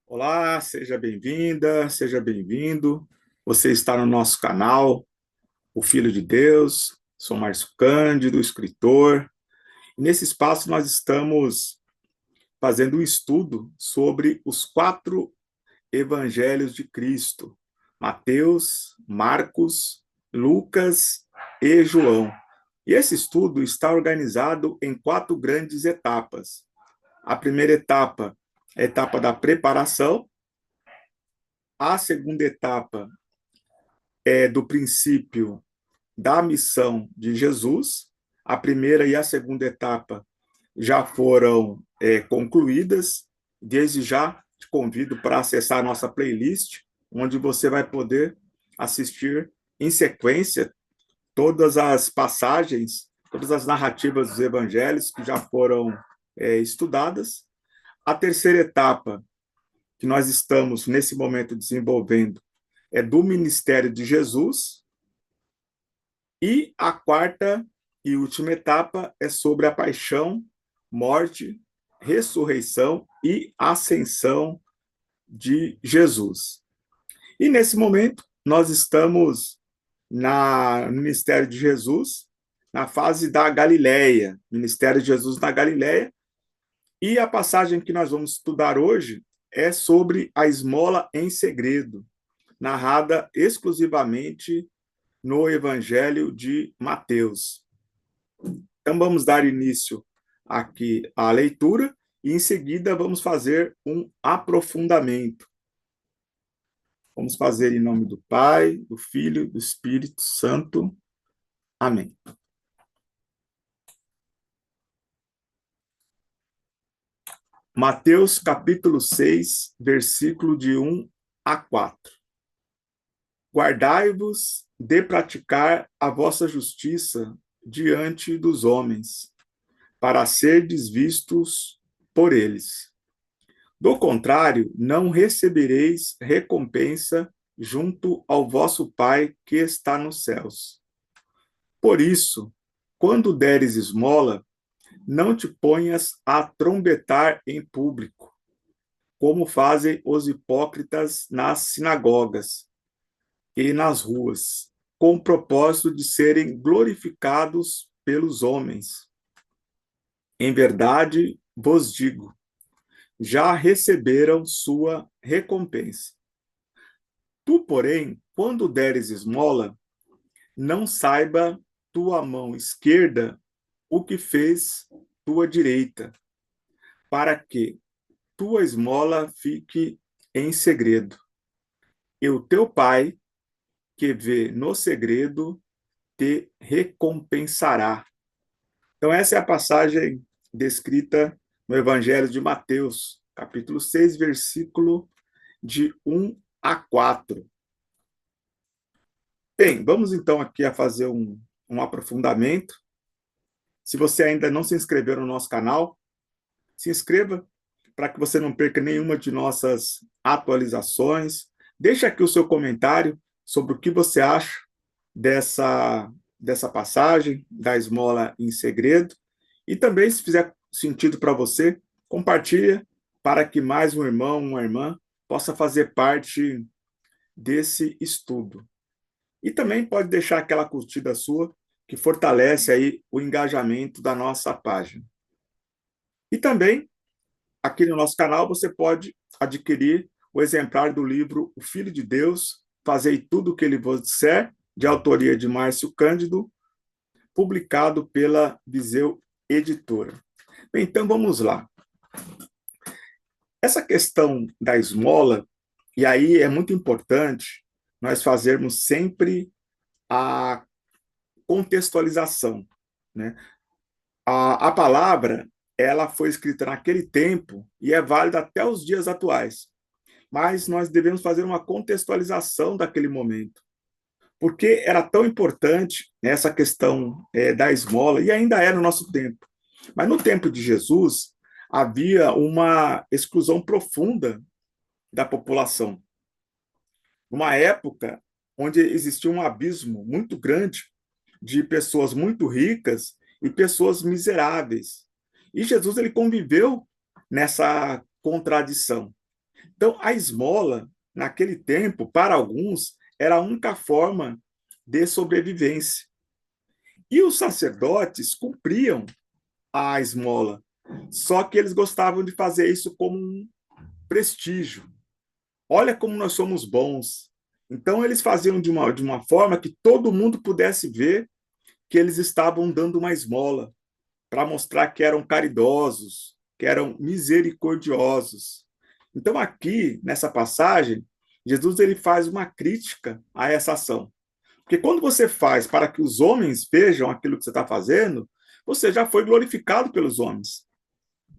Olá, seja bem-vinda, seja bem-vindo. Você está no nosso canal, O Filho de Deus. Sou Márcio Cândido, escritor. E nesse espaço nós estamos fazendo um estudo sobre os quatro evangelhos de Cristo: Mateus, Marcos, Lucas e João. E esse estudo está organizado em quatro grandes etapas. A primeira etapa é a etapa da preparação. A segunda etapa é do princípio da missão de Jesus. A primeira e a segunda etapa já foram concluídas. Desde já te convido para acessar a nossa playlist, onde você vai poder assistir em sequência todas as passagens, todas as narrativas dos evangelhos que já foram estudadas. A terceira etapa, que nós estamos nesse momento desenvolvendo, é do ministério de Jesus. E a quarta e última etapa é sobre a paixão, morte, ressurreição e ascensão de Jesus. E nesse momento, nós estamos no ministério de Jesus, na fase da Galileia, ministério de Jesus na Galileia. E a passagem que nós vamos estudar hoje é sobre a esmola em segredo, narrada exclusivamente no Evangelho de Mateus. Então, vamos dar início aqui à leitura e, em seguida, vamos fazer um aprofundamento. Vamos fazer em nome do Pai, do Filho e do Espírito Santo. Amém. Mateus, capítulo 6, versículo de 1 a 4. Guardai-vos de praticar a vossa justiça diante dos homens, para serdes vistos por eles. Do contrário, não recebereis recompensa junto ao vosso Pai que está nos céus. Por isso, quando deres esmola, não te ponhas a trombetar em público, como fazem os hipócritas nas sinagogas e nas ruas, com o propósito de serem glorificados pelos homens. Em verdade, vos digo, já receberam sua recompensa. Tu, porém, quando deres esmola, não saiba tua mão esquerda o que fez tua direita, para que tua esmola fique em segredo. E o teu pai, que vê no segredo, te recompensará. Então, essa é a passagem descrita no Evangelho de Mateus, capítulo 6, versículo de 1 a 4. Bem, vamos então aqui a fazer um aprofundamento. Se você ainda não se inscreveu no nosso canal, se inscreva para que você não perca nenhuma de nossas atualizações. Deixe aqui o seu comentário sobre o que você acha dessa passagem, da esmola em segredo. E também, se fizer sentido para você, compartilha para que mais um irmão, uma irmã, possa fazer parte desse estudo. E também pode deixar aquela curtida sua, que fortalece aí o engajamento da nossa página. E também, aqui no nosso canal, você pode adquirir o exemplar do livro O Filho de Deus, Fazei Tudo o que Ele vos disser, de autoria de Márcio Cândido, publicado pela Viseu Editora. Bem, então vamos lá. Essa questão da esmola, e aí é muito importante nós fazermos sempre a contextualização, né? A palavra, ela foi escrita naquele tempo e é válida até os dias atuais, mas nós devemos fazer uma contextualização daquele momento, porque era tão importante essa questão da esmola, e ainda é no nosso tempo. Mas no tempo de Jesus, havia uma exclusão profunda da população. Uma época onde existia um abismo muito grande de pessoas muito ricas e pessoas miseráveis. E Jesus ele conviveu nessa contradição. Então, a esmola, naquele tempo, para alguns, era a única forma de sobrevivência. E os sacerdotes cumpriam a esmola, só que eles gostavam de fazer isso como um prestígio. Olha como nós somos bons. Então, eles faziam de uma forma que todo mundo pudesse ver que eles estavam dando uma esmola, para mostrar que eram caridosos, que eram misericordiosos. Então, aqui, nessa passagem, Jesus ele faz uma crítica a essa ação. Porque quando você faz para que os homens vejam aquilo que você está fazendo, você já foi glorificado pelos homens.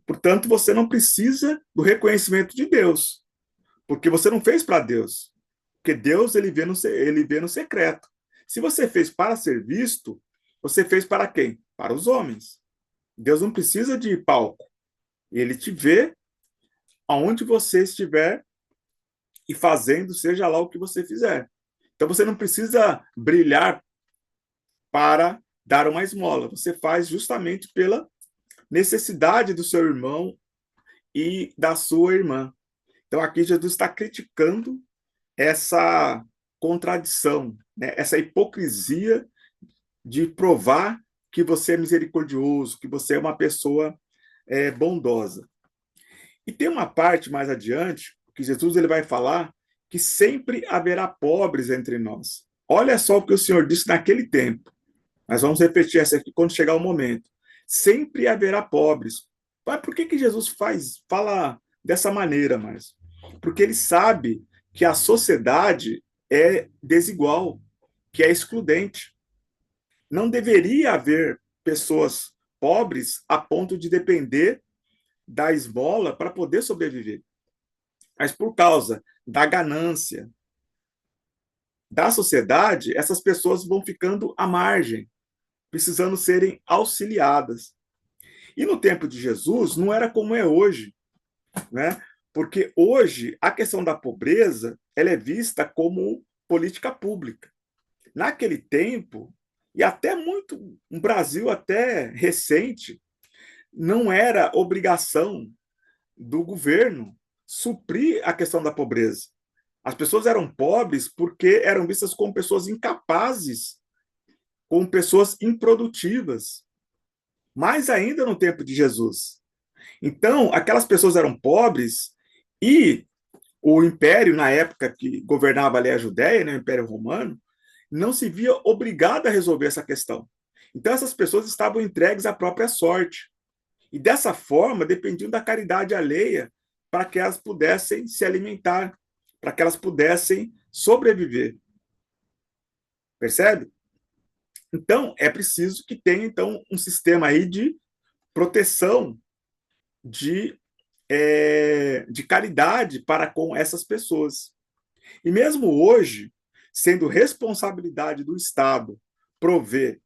Portanto, você não precisa do reconhecimento de Deus, porque você não fez para Deus. Porque Deus ele vê no secreto. Se você fez para ser visto, você fez para quem? Para os homens. Deus não precisa de palco. Ele te vê aonde você estiver e fazendo, seja lá o que você fizer. Então você não precisa brilhar para dar uma esmola. Você faz justamente pela necessidade do seu irmão e da sua irmã. Então aqui Jesus está criticando essa contradição, né? Essa hipocrisia de provar que você é misericordioso, que você é uma pessoa bondosa. E tem uma parte mais adiante que Jesus ele vai falar que sempre haverá pobres entre nós. Olha só o que o Senhor disse naquele tempo. Nós vamos repetir essa aqui quando chegar o momento. Sempre haverá pobres. Mas por que Jesus fala dessa maneira, Márcio? Porque ele sabe que a sociedade é desigual, que é excludente. Não deveria haver pessoas pobres a ponto de depender da esmola para poder sobreviver. Mas por causa da ganância da sociedade, essas pessoas vão ficando à margem, precisando serem auxiliadas. E no tempo de Jesus não era como é hoje, né? Porque hoje a questão da pobreza ela é vista como política pública. Naquele tempo, e até muito, um Brasil até recente, não era obrigação do governo suprir a questão da pobreza. As pessoas eram pobres porque eram vistas como pessoas incapazes, como pessoas improdutivas. Mais ainda no tempo de Jesus. Então, aquelas pessoas eram pobres e o império, na época que governava ali a Judéia, né, o Império Romano, não se via obrigado a resolver essa questão. Então, essas pessoas estavam entregues à própria sorte. E dessa forma, dependiam da caridade alheia para que elas pudessem se alimentar, para que elas pudessem sobreviver. Percebe? Então, é preciso que tenha então um sistema aí de proteção, de caridade para com essas pessoas. E mesmo hoje, sendo responsabilidade do Estado prover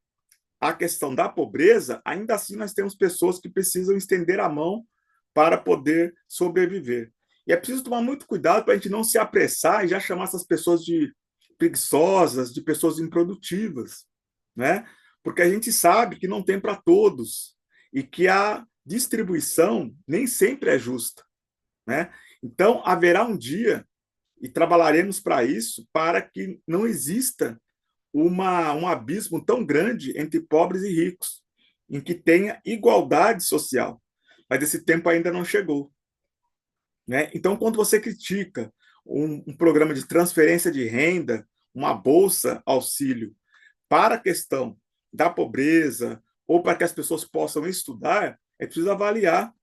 a questão da pobreza, ainda assim nós temos pessoas que precisam estender a mão para poder sobreviver. E é preciso tomar muito cuidado para a gente não se apressar e já chamar essas pessoas de preguiçosas, de pessoas improdutivas, né? Porque a gente sabe que não tem para todos e que a distribuição nem sempre é justa, né? Então, haverá um dia, e trabalharemos para isso, para que não exista um abismo tão grande entre pobres e ricos, em que tenha igualdade social. Mas esse tempo ainda não chegou, né? Então, quando você critica um programa de transferência de renda, uma bolsa auxílio para a questão da pobreza ou para que as pessoas possam estudar, é preciso avaliar,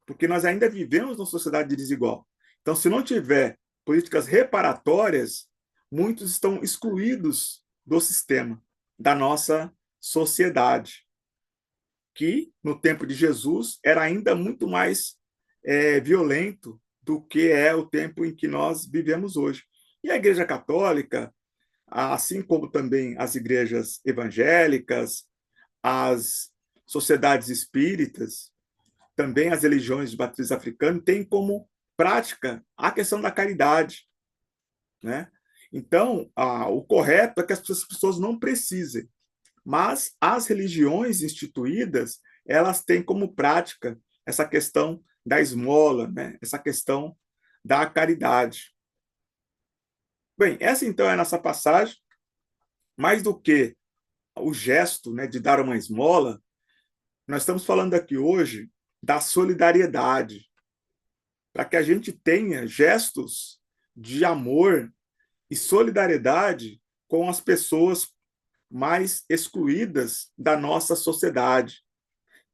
porque nós ainda vivemos numa sociedade desigual. Então, se não tiver políticas reparatórias, muitos estão excluídos do sistema, da nossa sociedade, que no tempo de Jesus era ainda muito mais violento do que é o tempo em que nós vivemos hoje. E a Igreja Católica, assim como também as igrejas evangélicas, as sociedades espíritas, também as religiões de matriz africana, têm como prática a questão da caridade, né? Então, o correto é que as pessoas não precisem, mas as religiões instituídas, elas têm como prática essa questão da esmola, né? Essa questão da caridade. Bem, essa então é a nossa passagem. Mais do que o gesto, né, de dar uma esmola, nós estamos falando aqui hoje da solidariedade, para que a gente tenha gestos de amor e solidariedade com as pessoas mais excluídas da nossa sociedade,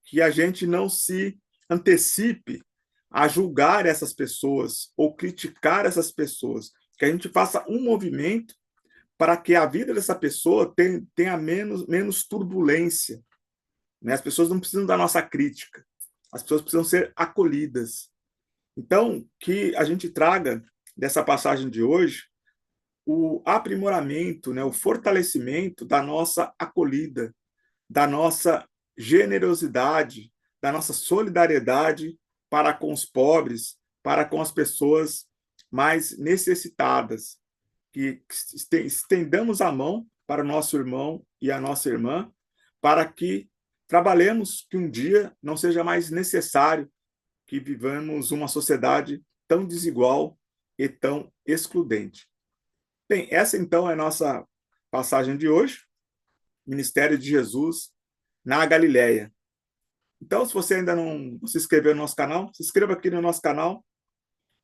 que a gente não se antecipe a julgar essas pessoas ou criticar essas pessoas, que a gente faça um movimento para que a vida dessa pessoa tenha menos turbulência. Né? As pessoas não precisam da nossa crítica, as pessoas precisam ser acolhidas. Então, que a gente traga dessa passagem de hoje o aprimoramento, né, o fortalecimento da nossa acolhida, da nossa generosidade, da nossa solidariedade para com os pobres, para com as pessoas mais necessitadas, que estendamos a mão para o nosso irmão e a nossa irmã, para que trabalhemos que um dia não seja mais necessário que vivamos uma sociedade tão desigual e tão excludente. Bem, essa então é a nossa passagem de hoje, Ministério de Jesus na Galileia. Então, se você ainda não se inscreveu no nosso canal, se inscreva aqui no nosso canal,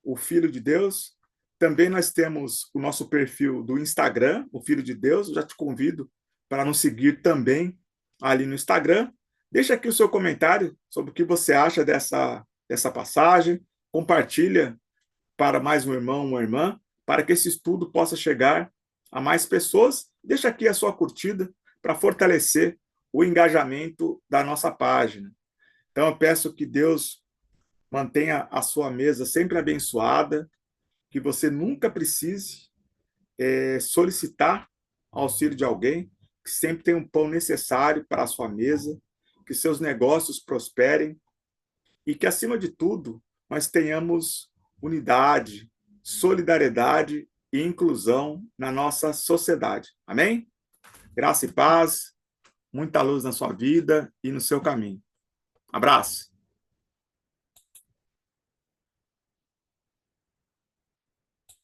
o Filho de Deus. Também nós temos o nosso perfil do Instagram, o Filho de Deus. Eu já te convido para nos seguir também ali no Instagram. Deixa aqui o seu comentário sobre o que você acha dessa passagem. Compartilha para mais um irmão, uma irmã, para que esse estudo possa chegar a mais pessoas. Deixa aqui a sua curtida para fortalecer o engajamento da nossa página. Então, eu peço que Deus mantenha a sua mesa sempre abençoada, que você nunca precise solicitar auxílio de alguém, que sempre tem um pão necessário para a sua mesa, que seus negócios prosperem e que, acima de tudo, nós tenhamos unidade, solidariedade e inclusão na nossa sociedade. Amém? Graça e paz, muita luz na sua vida e no seu caminho. Abraço!